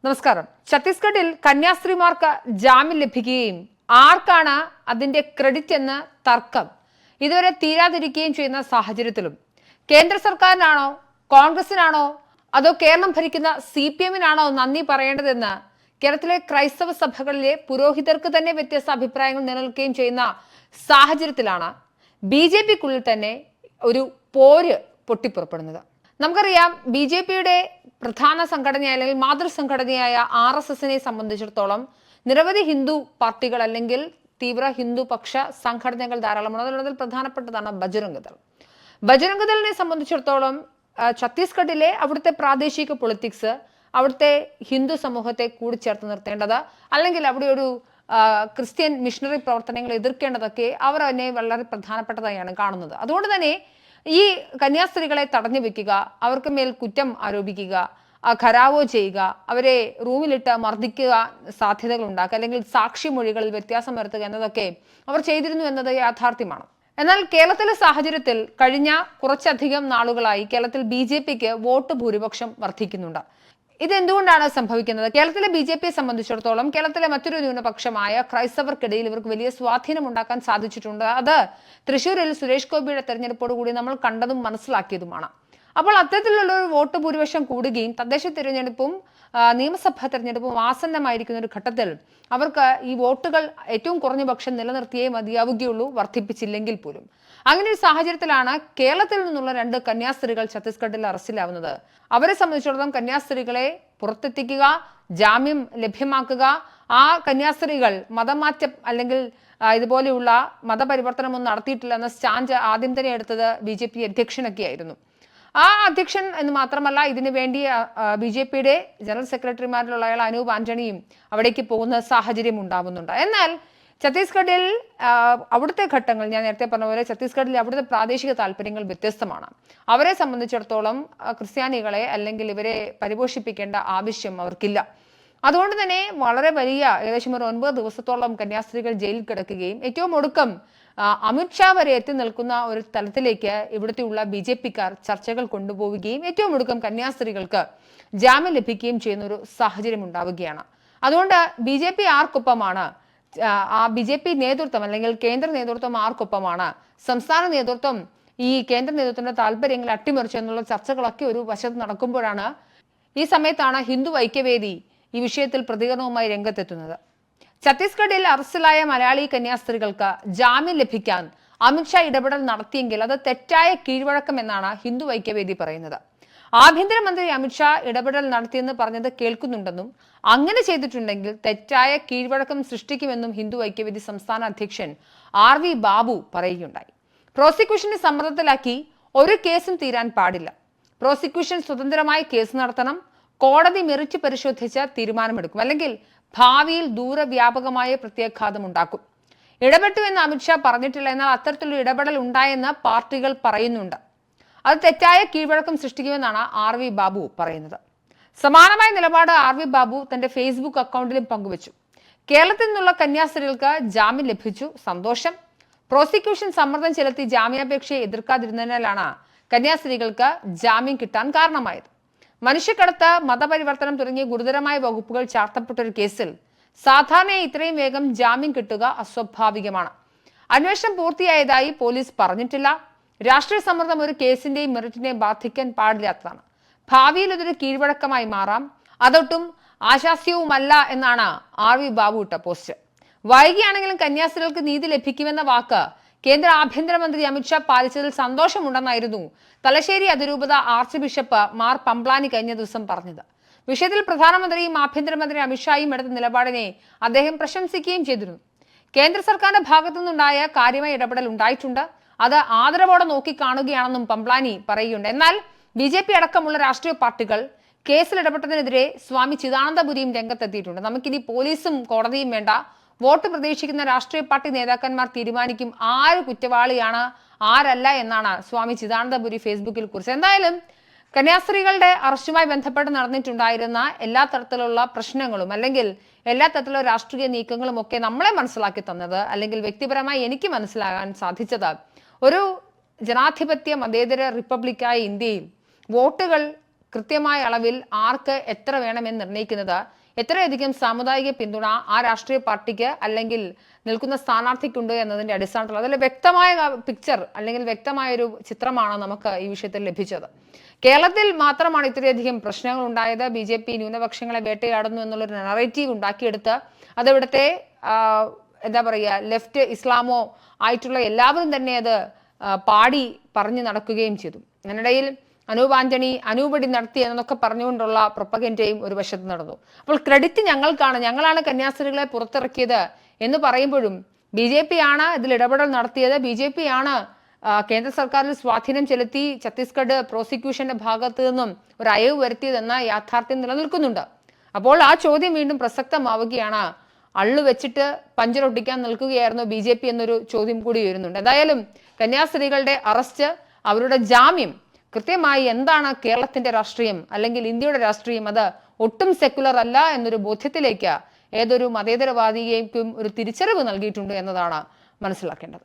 നമസ്കാരം. ഛത്തീസ്ഗഡിൽ കന്യാസ്ത്രീമാർക്ക് ജാമ്യം ലഭിക്കുകയും ആർക്കാണ് അതിന്റെ ക്രെഡിറ്റ് എന്ന തർക്കം ഇതുവരെ തീരാതിരിക്കുകയും ചെയ്യുന്ന സാഹചര്യത്തിലും കേന്ദ്ര സർക്കാരിനാണോ കോൺഗ്രസിനാണോ അതോ കേരളം ഭരിക്കുന്ന CPM-നാണോ നന്ദി പറയേണ്ടതെന്ന് കേരളത്തിലെ ക്രൈസ്തവ സഭകളിലെ പുരോഹിതർക്ക് തന്നെ വ്യത്യസ്ത അഭിപ്രായങ്ങൾ നിലനിൽക്കുകയും ചെയ്യുന്ന സാഹചര്യത്തിലാണ് BJP-ക്കുള്ളിൽ തന്നെ ഒരു പോര് പൊട്ടിപ്പുറപ്പെടുന്നത്. നമുക്കറിയാം, BJP-യുടെ പ്രധാന സംഘടനയായ അല്ലെങ്കിൽ മാതൃസംഘടനയായ RSS-നെ സംബന്ധിച്ചിടത്തോളം നിരവധി ഹിന്ദു പാർട്ടികൾ അല്ലെങ്കിൽ തീവ്ര ഹിന്ദു പക്ഷ സംഘടനകൾ ധാരാളമാണ്. അതിൽ പ്രധാനപ്പെട്ടതാണ് ബജ്രംഗ് ദളിനെ സംബന്ധിച്ചിടത്തോളം ഛത്തീസ്ഗഡിലെ അവിടുത്തെ പ്രാദേശിക പൊളിറ്റിക്സ്, അവിടുത്തെ ഹിന്ദു സമൂഹത്തെ കൂടിച്ചേർത്ത് നിർത്തേണ്ടത്, അല്ലെങ്കിൽ അവിടെ ഒരു ക്രിസ്ത്യൻ മിഷണറി പ്രവർത്തനങ്ങൾ എതിർക്കേണ്ടതൊക്കെ അവർ തന്നെ വളരെ പ്രധാനപ്പെട്ടതായാണ് കാണുന്നത്. അതുകൊണ്ട് തന്നെ ഈ കന്യാസ്ത്രീകളെ തടഞ്ഞു വെക്കുക, അവർക്ക് മേൽ കുറ്റം ആരോപിക്കുക, ഖരാവോ ചെയ്യുക, അവരെ റൂമിലിട്ട് മർദ്ദിക്കുക, സാധ്യതകൾ ഉണ്ടാക്കുക, അല്ലെങ്കിൽ സാക്ഷിമൊഴികളിൽ വ്യത്യാസം വരുത്തുക എന്നതൊക്കെ അവർ ചെയ്തിരുന്നു എന്നത് യാഥാർത്ഥ്യമാണ്. എന്നാൽ കേരളത്തിലെ സാഹചര്യത്തിൽ കഴിഞ്ഞ കുറച്ചധികം നാളുകളായി കേരളത്തിൽ BJP-ക്ക് വോട്ട് ഭൂരിപക്ഷം വർദ്ധിക്കുന്നുണ്ട്. ഇതെന്തുകൊണ്ടാണ് സംഭവിക്കുന്നത്? കേരളത്തിലെ BJP-യെ സംബന്ധിച്ചിടത്തോളം കേരളത്തിലെ മറ്റൊരു ന്യൂനപക്ഷമായ ക്രൈസ്തവർക്കിടയിൽ ഇവർക്ക് വലിയ സ്വാധീനം ഉണ്ടാക്കാൻ സാധിച്ചിട്ടുണ്ട്. അത് തൃശ്ശൂരിൽ സുരേഷ് ഗോപിയുടെ തെരഞ്ഞെടുപ്പോടുകൂടി നമ്മൾ കണ്ടതും മനസ്സിലാക്കിയതുമാണ്. അപ്പോൾ അത്തരത്തിലുള്ള ഒരു വോട്ട് ഭൂരിപക്ഷം കൂടുകയും തദ്ദേശ തിരഞ്ഞെടുപ്പും നിയമസഭാ തെരഞ്ഞെടുപ്പും ആസന്നമായിരിക്കുന്ന ഒരു ഘട്ടത്തിൽ അവർക്ക് ഈ വോട്ടുകൾ ഏറ്റവും കുറഞ്ഞ പക്ഷം നിലനിർത്തിയേ മതിയാവുകയുള്ളൂ, വർദ്ധിപ്പിച്ചില്ലെങ്കിൽ പോലും. അങ്ങനെ ഒരു സാഹചര്യത്തിലാണ് കേരളത്തിൽ നിന്നുള്ള 2 കന്യാസ്ത്രീകൾ ഛത്തീസ്ഗഡിൽ അറസ്റ്റിലാവുന്നത്. അവരെ സംബന്ധിച്ചിടത്തോളം കന്യാസ്ത്രീകളെ പുറത്തെത്തിക്കുക, ജാമ്യം ലഭ്യമാക്കുക, ആ കന്യാസ്ത്രീകൾ മതമാറ്റം അല്ലെങ്കിൽ ഇതുപോലെയുള്ള മതപരിവർത്തനമൊന്നും നടത്തിയിട്ടില്ല എന്ന സ്റ്റാൻഡ് ആദ്യം തന്നെ എടുത്തത് BJP അധ്യക്ഷനൊക്കെ ആയിരുന്നു. ആ അധ്യക്ഷൻ എന്ന് മാത്രമല്ല, ഇതിനു വേണ്ടി BJP-യുടെ ജനറൽ സെക്രട്ടറിമാരിലുള്ള അയാൾ അനൂപ് ആന്റണിയും അവിടേക്ക് പോകുന്ന സാഹചര്യം ഉണ്ടാവുന്നുണ്ട്. എന്നാൽ ഛത്തീസ്ഗഡിൽ അവിടുത്തെ ഘട്ടങ്ങൾ ഞാൻ നേരത്തെ പറഞ്ഞ പോലെ ഛത്തീസ്ഗഡിൽ അവിടുത്തെ പ്രാദേശിക താല്പര്യങ്ങൾ വ്യത്യസ്തമാണ്. അവരെ സംബന്ധിച്ചിടത്തോളം ക്രിസ്ത്യാനികളെ അല്ലെങ്കിൽ ഇവരെ പരിപോഷിപ്പിക്കേണ്ട ആവശ്യം അവർക്കില്ല. അതുകൊണ്ട് തന്നെ വളരെ വലിയ ഏകദേശം ഒരു 9 ദിവസത്തോളം കന്യാസ്ത്രീകൾ ജയിലിൽ കിടക്കുകയും ഏറ്റവും ഒടുക്കം അമിത്ഷാ വരെ എത്തി നിൽക്കുന്ന ഒരു തലത്തിലേക്ക് ഇവിടുത്തെയുള്ള BJP-ക്കാർ ചർച്ചകൾ കൊണ്ടുപോവുകയും ഏറ്റവും ഒടുക്കം കന്യാസ്ത്രീകൾക്ക് ജാമ്യം ലഭിക്കുകയും ചെയ്യുന്ന ഒരു സാഹചര്യം ഉണ്ടാവുകയാണ്. അതുകൊണ്ട് BJP ആർക്കൊപ്പമാണ്? ആ BJP നേതൃത്വം അല്ലെങ്കിൽ കേന്ദ്ര നേതൃത്വം ആർക്കൊപ്പമാണ്? സംസ്ഥാന നേതൃത്വം ഈ കേന്ദ്ര നേതൃത്വത്തിന്റെ താല്പര്യങ്ങൾ അട്ടിമറിച്ചു എന്നുള്ള ചർച്ചകളൊക്കെ ഒരു വശത്ത് നടക്കുമ്പോഴാണ് ഈ സമയത്താണ് ഹിന്ദു ഐക്യവേദി ഈ വിഷയത്തിൽ പ്രതികരണവുമായി രംഗത്തെത്തുന്നത്. ഛത്തീസ്ഗഡിൽ അറസ്റ്റിലായ മലയാളി കന്യാസ്ത്രീകൾക്ക് ജാമ്യം ലഭിക്കാൻ അമിത്ഷാ ഇടപെടൽ നടത്തിയെങ്കിൽ അത് തെറ്റായ കീഴ്വഴക്കം എന്നാണ് ഹിന്ദു ഐക്യവേദി പറയുന്നത്. ആഭ്യന്തരമന്ത്രി അമിത്ഷാ ഇടപെടൽ നടത്തിയെന്ന് പറഞ്ഞത് കേൾക്കുന്നുണ്ടെന്നും അങ്ങനെ ചെയ്തിട്ടുണ്ടെങ്കിൽ തെറ്റായ കീഴ്വഴക്കം സൃഷ്ടിക്കുമെന്നും ഹിന്ദു ഐക്യവേദി സംസ്ഥാന അധ്യക്ഷൻ RV ബാബു പറയുകയുണ്ടായി. പ്രോസിക്യൂഷനെ സമ്മർദ്ദത്തിലാക്കി ഒരു കേസും തീരാൻ പാടില്ല. പ്രോസിക്യൂഷൻ സ്വതന്ത്രമായി കേസ് നടത്തണം. കോടതി മെറിറ്റ് പരിശോധിച്ച് തീരുമാനമെടുക്കും, അല്ലെങ്കിൽ ഭാവിയിൽ ദൂരവ്യാപകമായ പ്രത്യാഘാതം ഉണ്ടാക്കും. ഇടപെട്ടു എന്ന് അമിത്ഷാ പറഞ്ഞിട്ടില്ല, എന്നാൽ അത്തരത്തിലുള്ള ഇടപെടൽ ഉണ്ടായെന്ന് പാർട്ടികൾ പറയുന്നുണ്ട്. അത് തെറ്റായ കീഴ്വഴക്കം സൃഷ്ടിക്കുമെന്നാണ് RV ബാബു പറയുന്നത്. സമാനമായ നിലപാട് RV ബാബു തന്റെ ഫേസ്ബുക്ക് അക്കൗണ്ടിലും പങ്കുവച്ചു. കേരളത്തിൽ നിന്നുള്ള കന്യാസ്ത്രീകൾക്ക് ജാമ്യം ലഭിച്ചു, സന്തോഷം. പ്രോസിക്യൂഷൻ സമ്മർദ്ദം ചെലുത്തി ജാമ്യാപേക്ഷയെ എതിർക്കാതിരുന്നതിനാലാണ് കന്യാസ്ത്രീകൾക്ക് ജാമ്യം കിട്ടാൻ കാരണമായത്. മനുഷ്യക്കടത്ത്, മതപരിവർത്തനം തുടങ്ങിയ ഗുരുതരമായ വകുപ്പുകൾ ചാർത്തപ്പെട്ട ഒരു കേസിൽ സാധാരണയായി ഇത്രയും വേഗം ജാമ്യം കിട്ടുക അസ്വാഭാവികമാണ്. അന്വേഷണം പൂർത്തിയായതായി പോലീസ് പറഞ്ഞിട്ടില്ല. രാഷ്ട്രീയ സമ്മർദ്ദം ഒരു കേസിന്റെയും മെറിറ്റിനെ ബാധിക്കാൻ പാടില്ലാത്തതാണ്. ഭാവിയിൽ ഇതൊരു കീഴ്വഴക്കമായി മാറാം. അതൊട്ടും ആശാസ്യവുമല്ല എന്നാണ് RV ബാബു ഇട്ട പോസ്റ്റ്. വൈകിയാണെങ്കിലും കന്യാസ്ത്രീകൾക്ക് നീതി ലഭിക്കുമെന്ന വാക്ക് കേന്ദ്ര ആഭ്യന്തരമന്ത്രി അമിത്ഷാ പാലിച്ചതിൽ സന്തോഷമുണ്ടെന്നായിരുന്നു തലശ്ശേരി അതിരൂപത ആർച്ച് ബിഷപ്പ് മാർ പംപ്ലാനി കഴിഞ്ഞ ദിവസം പറഞ്ഞത്. വിഷയത്തിൽ പ്രധാനമന്ത്രിയും ആഭ്യന്തരമന്ത്രി അമിത്ഷായും എടുത്ത നിലപാടിനെ അദ്ദേഹം പ്രശംസിക്കുകയും ചെയ്തിരുന്നു. കേന്ദ്ര സർക്കാരിന്റെ ഭാഗത്തു നിന്നുണ്ടായ കാര്യമായ ഇടപെടൽ ഉണ്ടായിട്ടുണ്ട്. അത് ആദരവോടെ നോക്കിക്കാണുകയാണെന്നും പംപ്ലാനി പറയുന്നുണ്ട്. എന്നാൽ BJP അടക്കമുള്ള രാഷ്ട്രീയ പാർട്ടികൾ കേസിൽ ഇടപെട്ടതിനെതിരെ സ്വാമി ചിദാനന്ദപുരിയും രംഗത്തെത്തിയിട്ടുണ്ട്. നമുക്കിനി പോലീസും കോടതിയും വേണ്ട, വോട്ട് പ്രതീക്ഷിക്കുന്ന രാഷ്ട്രീയ പാർട്ടി നേതാക്കന്മാർ തീരുമാനിക്കും ആര് കുറ്റവാളിയാണ് ആരല്ല എന്നാണ് സ്വാമി ചിദാനന്ദപുരി ഫേസ്ബുക്കിൽ കുറിച്ച്. എന്തായാലും കന്യാസ്ത്രീകളുടെ അറസ്റ്റുമായി ബന്ധപ്പെട്ട് നടന്നിട്ടുണ്ടായിരുന്ന എല്ലാ തരത്തിലുള്ള പ്രശ്നങ്ങളും അല്ലെങ്കിൽ എല്ലാ തരത്തിലുള്ള രാഷ്ട്രീയ നീക്കങ്ങളും ഒക്കെ നമ്മളെ മനസ്സിലാക്കി തന്നത്, അല്ലെങ്കിൽ വ്യക്തിപരമായി എനിക്ക് മനസ്സിലാകാൻ സാധിച്ചത്, ഒരു ജനാധിപത്യ മതേതര റിപ്പബ്ലിക്കായ ഇന്ത്യയിൽ വോട്ടുകൾ കൃത്യമായ അളവിൽ ആർക്ക് എത്ര വേണമെന്ന് നിർണ്ണയിക്കുന്നത് എത്രയധികം സാമുദായിക പിന്തുണ ആ രാഷ്ട്രീയ പാർട്ടിക്ക് അല്ലെങ്കിൽ നിൽക്കുന്ന സ്ഥാനാർത്ഥിക്കുണ്ട് എന്നതിന്റെ അടിസ്ഥാനത്തിൽ അതിൽ വ്യക്തമായ പിക്ചർ അല്ലെങ്കിൽ വ്യക്തമായ ഒരു ചിത്രമാണ് നമുക്ക് ഈ വിഷയത്തിൽ ലഭിച്ചത്. കേരളത്തിൽ മാത്രമാണ് ഇത്രയധികം പ്രശ്നങ്ങൾ ഉണ്ടായത്. BJP ന്യൂനപക്ഷങ്ങളെ വേട്ടയാടുന്നു എന്നുള്ളൊരു നറേറ്റീവ് ഉണ്ടാക്കിയെടുത്ത് അതിവിടുത്തെ എന്താ പറയുക ലെഫ്റ്റ് ഇസ്ലാമോ ആയിട്ടുള്ള എല്ലാവരും തന്നെ അത് പാടി പറഞ്ഞു നടക്കുകയും ചെയ്തു. അതിനിടയിൽ അനൂപ് ആന്റണി അനൂപടി നടത്തി എന്നൊക്കെ പറഞ്ഞുകൊണ്ടുള്ള പ്രൊപ്പഗൻഡയും ഒരു വശത്ത് നടന്നു. അപ്പോൾ ക്രെഡിറ്റ് ഞങ്ങൾക്കാണ്, ഞങ്ങളാണ് കന്യാസ്ത്രീകളെ പുറത്തിറക്കിയത് എന്ന് പറയുമ്പോഴും BJP ആണ് ഇതിൽ ഇടപെടൽ നടത്തിയത്, BJP ആണ് കേന്ദ്ര സർക്കാരിൽ സ്വാധീനം ചെലുത്തി ഛത്തീസ്ഗഡ് പ്രോസിക്യൂഷന്റെ ഭാഗത്ത് നിന്നും ഒരു അയവ് വരുത്തിയതെന്ന യാഥാർത്ഥ്യം നിലനിൽക്കുന്നുണ്ട്. അപ്പോൾ ആ ചോദ്യം വീണ്ടും പ്രസക്തമാവുകയാണ്. അള്ളു വെച്ചിട്ട് പഞ്ചറൊട്ടിക്കാൻ നിൽക്കുകയായിരുന്നു BJP എന്നൊരു ചോദ്യം കൂടി വരുന്നുണ്ട്. എന്തായാലും കന്യാസ്ത്രീകളുടെ അറസ്റ്റ്, അവരുടെ ജാമ്യം കൃത്യമായി എന്താണ് കേരളത്തിന്റെ രാഷ്ട്രീയം അല്ലെങ്കിൽ ഇന്ത്യയുടെ രാഷ്ട്രീയം, അത് ഒട്ടും സെക്കുലർ അല്ല എന്നൊരു ബോധ്യത്തിലേക്ക് ഏതൊരു മതേതരവാദിയേക്കും ഒരു തിരിച്ചറിവ് നൽകിയിട്ടുണ്ട് എന്നതാണ് മനസ്സിലാക്കേണ്ടത്.